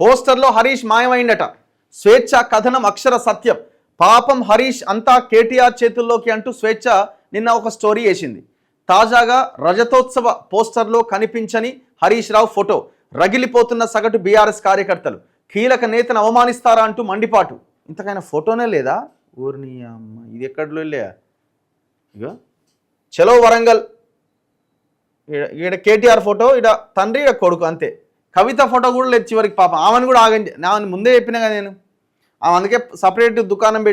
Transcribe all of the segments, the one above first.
పోస్టర్లో హరీష్ మాయమైందట. స్వేచ్ఛ కథనం అక్షర సత్యం. పాపం హరీష్ అంతా కేటీఆర్ చేతుల్లోకి అంటూ స్వేచ్ఛ నిన్న ఒక స్టోరీ వేసింది. తాజాగా రజతోత్సవ పోస్టర్లో కనిపించని హరీష్ రావు ఫోటో. రగిలిపోతున్న సగటు బీఆర్ఎస్ కార్యకర్తలు. కీలక నేతను అవమానిస్తారా అంటూ మండిపాటు. ఇంతకైనా ఫోటోనే లేదా? ఊరిని అమ్మ, ఇది ఎక్కడలో లే. ఇక చలో వరంగల్, ఈడ కేటీఆర్ ఫోటో, ఈడ తండ్రి ఈడ కొడుకు, అంతే. కవిత ఫోటో కూడా లేదు చివరికి. పాపం ఆమెను కూడా ఆగండి, ఆమెను ముందే చెప్పినా కదా నేను. ఆమె అందుకే సపరేట్ దుకాణం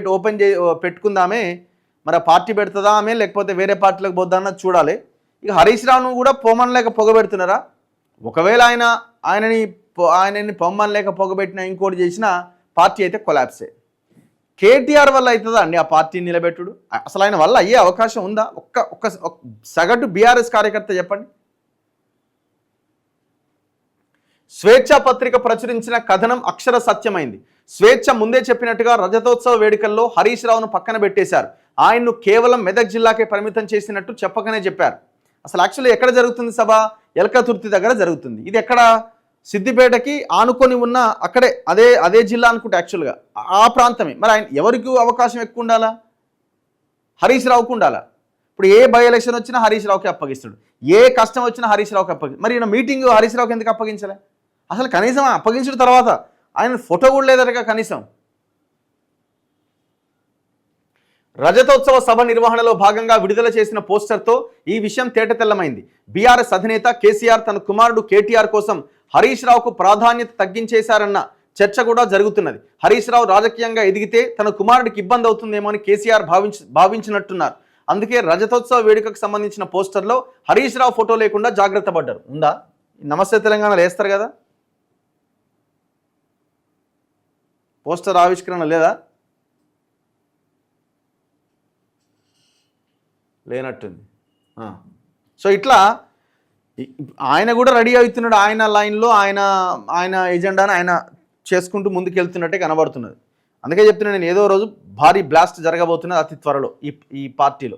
పెట్టుకుందామే. మరి పార్టీ పెడుతుందా ఆమె, లేకపోతే వేరే పార్టీలకు పోద్దా అన్నది చూడాలి. ఇక హరీష్ రావును కూడా పొమ్మనలేక పొగబెడుతున్నారా? ఒకవేళ ఆయనని పొమ్మనలేక పొగబెట్టినా ఇంకోటి చేసిన పార్టీ అయితే కొలాప్సే. కేటీఆర్ వల్ల అవుతుందా అండి ఆ పార్టీని నిలబెట్టుడు? అసలు ఆయన వల్ల అయ్యే అవకాశం ఉందా? ఒక్క సగటు బీఆర్ఎస్ కార్యకర్త చెప్పండి. స్వేచ్ఛ పత్రిక ప్రచురించిన కథనం అక్షర సత్యమైంది. స్వేచ్ఛ ముందే చెప్పినట్టుగా రజతోత్సవ వేడుకల్లో హరీష్ రావును పక్కన పెట్టేశారు. ఆయన్ను కేవలం మెదక్ జిల్లాకే పరిమితం చేసినట్టు చెప్పకనే చెప్పారు. అసలు యాక్చువల్లీ ఎక్కడ జరుగుతుంది సభ? ఎల్కతుర్తి దగ్గర జరుగుతుంది. ఇది ఎక్కడ? సిద్దిపేటకి ఆనుకొని ఉన్న అక్కడే, అదే జిల్లా అనుకుంటే యాక్చువల్గా ఆ ప్రాంతమే. మరి ఆయన ఎవరికి అవకాశం ఎక్కువ ఉండాలా? హరీష్ రావుకు ఉండాలా? ఇప్పుడు ఏ బై ఎలక్షన్ వచ్చినా హరీష్ రావుకి అప్పగిస్తాడు, ఏ కష్టం వచ్చినా హరీష్ రావుకి అప్పగిస్తాడు. మరి ఈయన మీటింగ్ హరీష్ రావుకి ఎందుకు అప్పగించలే? అసలు కనీసం అప్పగించిన తర్వాత ఆయన ఫోటో కూడా లేదటగా కనీసం. రజతోత్సవ సభ నిర్వహణలో భాగంగా విడుదల చేసిన పోస్టర్తో ఈ విషయం తేటతెల్లమైంది. బీఆర్ఎస్ అధినేత కేసీఆర్ తన కుమారుడు కేటీఆర్ కోసం హరీష్ రావుకు ప్రాధాన్యత తగ్గించేశారన్న చర్చ కూడా జరుగుతున్నది. హరీష్ రావు రాజకీయంగా ఎదిగితే తన కుమారుడికి ఇబ్బంది అవుతుందేమో అని కేసీఆర్ భావించినట్టున్నారు. అందుకే రజతోత్సవ వేడుకకు సంబంధించిన పోస్టర్లో హరీష్ రావు ఫోటో లేకుండా జాగ్రత్త పడ్డారు. ఉందా? నమస్తే తెలంగాణలో వేస్తారు కదా పోస్టర్ ఆవిష్కరణ, లేదా? లేనట్టుంది. సో ఇట్లా ఆయన కూడా రెడీ అవుతున్నాడు. ఆయన లైన్లో ఆయన ఎజెండాను ఆయన చేసుకుంటూ ముందుకెళ్తున్నట్టే కనబడుతున్నది. అందుకే చెప్తున్నాను నేను, ఏదో రోజు భారీ బ్లాస్ట్ జరగబోతున్నది అతి త్వరలో ఈ పార్టీలో.